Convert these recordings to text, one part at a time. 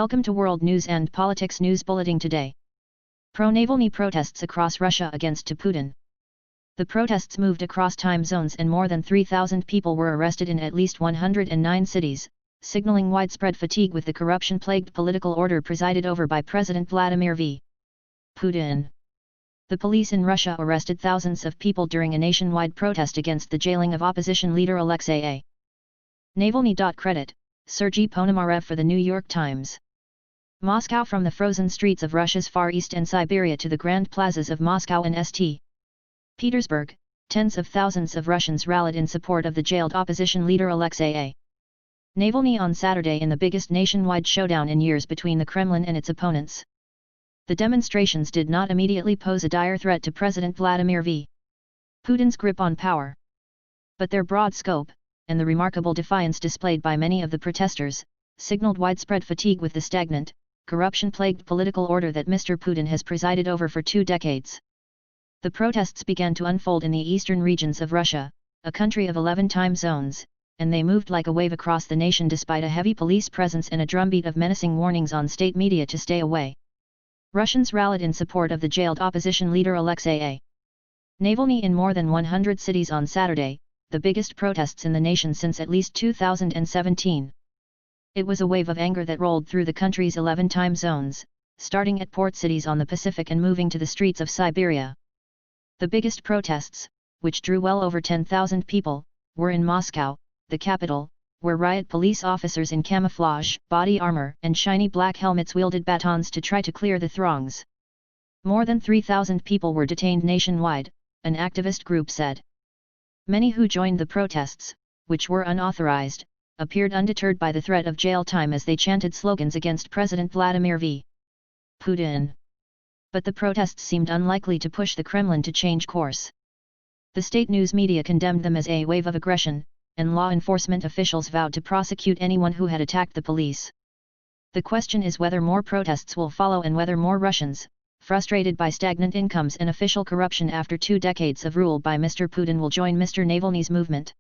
Welcome to World News and Politics News Bulletin today. Pro-Navalny protests across Russia against Putin. The protests moved across time zones and more than 3,000 people were arrested in at least 109 cities, signaling widespread fatigue with the corruption-plagued political order presided over by President Vladimir Putin. The police in Russia arrested thousands of people during a nationwide protest against the jailing of opposition leader Alexei Navalny. Credit, Sergei Ponomarev for the New York Times. Moscow. From the frozen streets of Russia's Far East and Siberia to the grand plazas of Moscow and St. Petersburg, tens of thousands of Russians rallied in support of the jailed opposition leader Alexei Navalny on Saturday in the biggest nationwide showdown in years between the Kremlin and its opponents. The demonstrations did not immediately pose a dire threat to President Vladimir Putin's grip on power. But their broad scope, and the remarkable defiance displayed by many of the protesters, signaled widespread fatigue with the stagnant, corruption-plagued political order that Mr. Putin has presided over for 2 decades. The protests began to unfold in the eastern regions of Russia, a country of 11 time zones, and they moved like a wave across the nation despite a heavy police presence and a drumbeat of menacing warnings on state media to stay away. Russians rallied in support of the jailed opposition leader Alexei Navalny in more than 100 cities on Saturday, the biggest protests in the nation since at least 2017. It was a wave of anger that rolled through the country's 11 time zones, starting at port cities on the Pacific and moving to the streets of Siberia. The biggest protests, which drew well over 10,000 people, were in Moscow, the capital, where riot police officers in camouflage, body armor and shiny black helmets wielded batons to try to clear the throngs. More than 3,000 people were detained nationwide, an activist group said. Many who joined the protests, which were unauthorized, appeared undeterred by the threat of jail time as they chanted slogans against President Vladimir Putin. But the protests seemed unlikely to push the Kremlin to change course. The state news media condemned them as a wave of aggression, and law enforcement officials vowed to prosecute anyone who had attacked the police. The question is whether more protests will follow and whether more Russians, frustrated by stagnant incomes and official corruption after 2 decades of rule by Mr. Putin, will join Mr. Navalny's movement.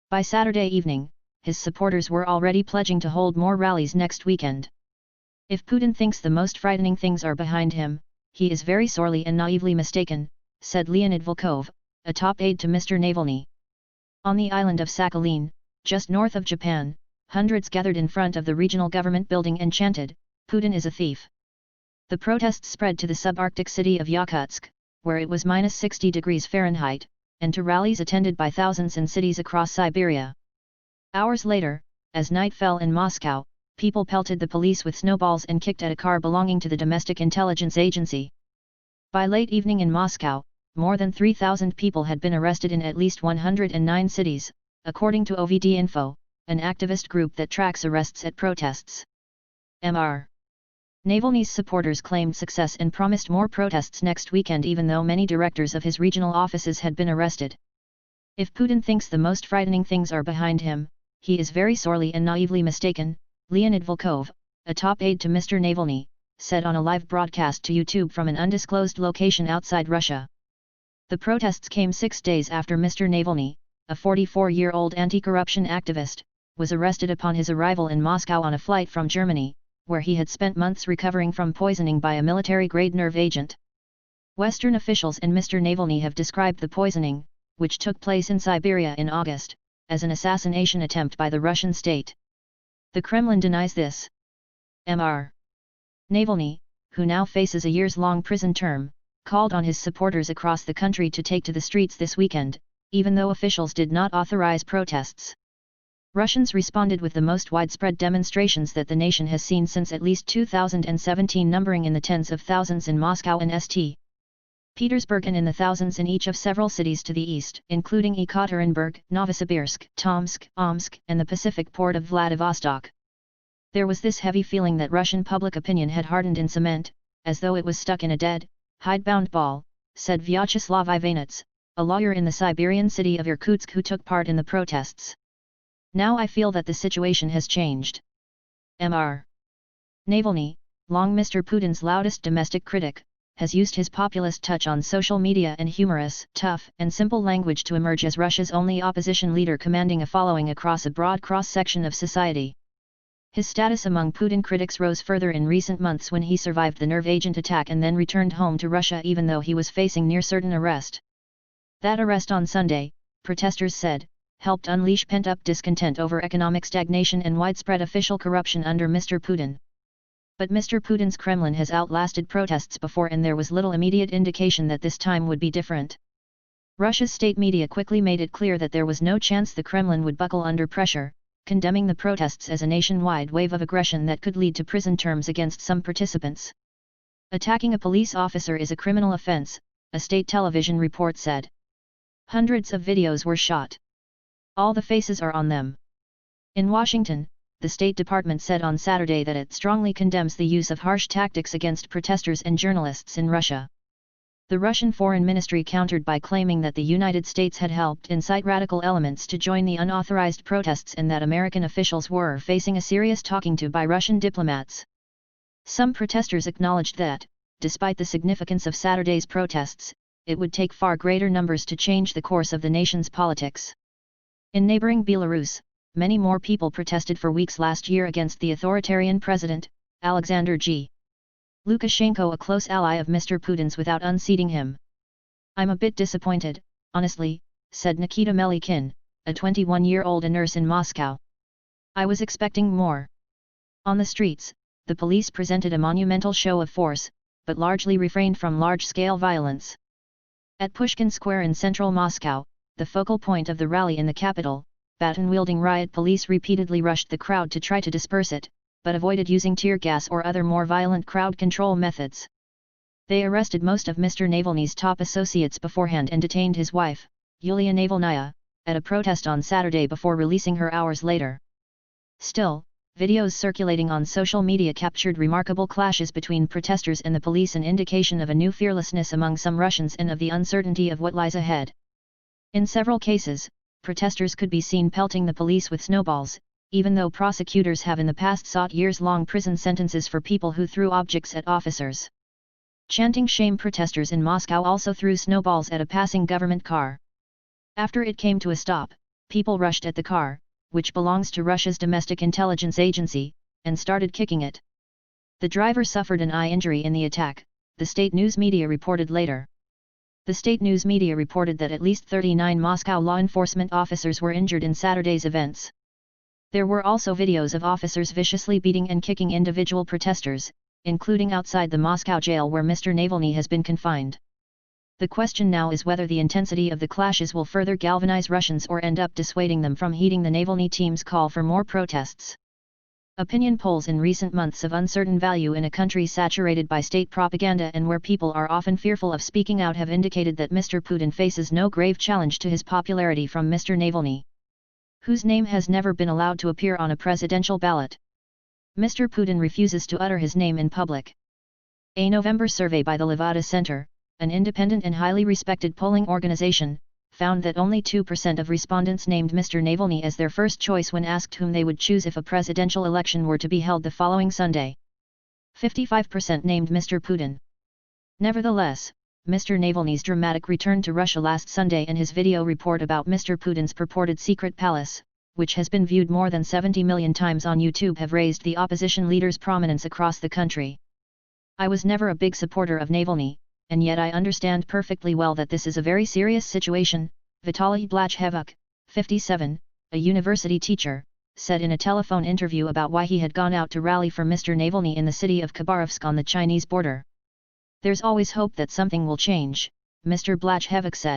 By Saturday evening, his supporters were already pledging to hold more rallies next weekend. If Putin thinks the most frightening things are behind him, he is very sorely and naively mistaken, said Leonid Volkov, a top aide to Mr. Navalny. On the island of Sakhalin, just north of Japan, hundreds gathered in front of the regional government building and chanted, "Putin is a thief." The protests spread to the subarctic city of Yakutsk, where it was -60 degrees Fahrenheit, and to rallies attended by thousands in cities across Siberia. Hours later, as night fell in Moscow, people pelted the police with snowballs and kicked at a car belonging to the Domestic Intelligence Agency. By late evening in Moscow, more than 3,000 people had been arrested in at least 109 cities, according to OVD Info, an activist group that tracks arrests at protests. Mr. Navalny's supporters claimed success and promised more protests next weekend even though many directors of his regional offices had been arrested. If Putin thinks the most frightening things are behind him, he is very sorely and naively mistaken, Leonid Volkov, a top aide to Mr. Navalny, said on a live broadcast to YouTube from an undisclosed location outside Russia. The protests came 6 days after Mr. Navalny, a 44-year-old anti-corruption activist, was arrested upon his arrival in Moscow on a flight from Germany, where he had spent months recovering from poisoning by a military-grade nerve agent. Western officials and Mr. Navalny have described the poisoning, which took place in Siberia in August, as an assassination attempt by the Russian state. The Kremlin denies this. Mr. Navalny, who now faces a years-long prison term, called on his supporters across the country to take to the streets this weekend, even though officials did not authorize protests. Russians responded with the most widespread demonstrations that the nation has seen since at least 2017, numbering in the tens of thousands in Moscow and St. Petersburg and in the thousands in each of several cities to the east, including Ekaterinburg, Novosibirsk, Tomsk, Omsk, and the Pacific port of Vladivostok. There was this heavy feeling that Russian public opinion had hardened in cement, as though it was stuck in a dead, hidebound ball, said Vyacheslav Ivanets, a lawyer in the Siberian city of Irkutsk who took part in the protests. Now I feel that the situation has changed. Mr. Navalny, long Mr. Putin's loudest domestic critic, has used his populist touch on social media and humorous, tough, and simple language to emerge as Russia's only opposition leader commanding a following across a broad cross-section of society. His status among Putin critics rose further in recent months when he survived the nerve agent attack and then returned home to Russia even though he was facing near certain arrest. That arrest on Sunday, protesters said, helped unleash pent-up discontent over economic stagnation and widespread official corruption under Mr. Putin. But Mr. Putin's Kremlin has outlasted protests before and there was little immediate indication that this time would be different. Russia's state media quickly made it clear that there was no chance the Kremlin would buckle under pressure, condemning the protests as a nationwide wave of aggression that could lead to prison terms against some participants. Attacking a police officer is a criminal offense, a state television report said. Hundreds of videos were shot. All the faces are on them. In Washington, the State Department said on Saturday that it strongly condemns the use of harsh tactics against protesters and journalists in Russia. The Russian Foreign Ministry countered by claiming that the United States had helped incite radical elements to join the unauthorized protests and that American officials were facing a serious talking to by Russian diplomats. Some protesters acknowledged that, despite the significance of Saturday's protests, it would take far greater numbers to change the course of the nation's politics. In neighboring Belarus, many more people protested for weeks last year against the authoritarian president, Alexander G. Lukashenko, a close ally of Mr. Putin's, without unseating him. "I'm a bit disappointed, honestly," said Nikita Melikhin, a 21-year-old nurse in Moscow. "I was expecting more." On the streets, the police presented a monumental show of force, but largely refrained from large-scale violence. At Pushkin Square in central Moscow, the focal point of the rally in the capital, baton-wielding riot police repeatedly rushed the crowd to try to disperse it, but avoided using tear gas or other more violent crowd control methods. They arrested most of Mr. Navalny's top associates beforehand and detained his wife, Yulia Navalnaya, at a protest on Saturday before releasing her hours later. Still, videos circulating on social media captured remarkable clashes between protesters and the police, an indication of a new fearlessness among some Russians and of the uncertainty of what lies ahead. In several cases, protesters could be seen pelting the police with snowballs, even though prosecutors have in the past sought years-long prison sentences for people who threw objects at officers. Chanting shame, protesters in Moscow also threw snowballs at a passing government car. After it came to a stop, people rushed at the car, which belongs to Russia's domestic intelligence agency, and started kicking it. The driver suffered an eye injury in the attack, the state news media reported later. The state news media reported that at least 39 Moscow law enforcement officers were injured in Saturday's events. There were also videos of officers viciously beating and kicking individual protesters, including outside the Moscow jail where Mr. Navalny has been confined. The question now is whether the intensity of the clashes will further galvanize Russians or end up dissuading them from heeding the Navalny team's call for more protests. Opinion polls in recent months of uncertain value in a country saturated by state propaganda and where people are often fearful of speaking out have indicated that Mr. Putin faces no grave challenge to his popularity from Mr. Navalny, whose name has never been allowed to appear on a presidential ballot. Mr. Putin refuses to utter his name in public. A November survey by the Levada Center, an independent and highly respected polling organization, found that only 2% of respondents named Mr. Navalny as their first choice when asked whom they would choose if a presidential election were to be held the following Sunday. 55% named Mr. Putin. Nevertheless, Mr. Navalny's dramatic return to Russia last Sunday and his video report about Mr. Putin's purported secret palace, which has been viewed more than 70 million times on YouTube, have raised the opposition leader's prominence across the country. "I was never a big supporter of Navalny, and yet I understand perfectly well that this is a very serious situation," Vitaly Blachevuk, 57, a university teacher, said in a telephone interview about why he had gone out to rally for Mr. Navalny in the city of Khabarovsk on the Chinese border. "There's always hope that something will change," Mr. Blachevuk said.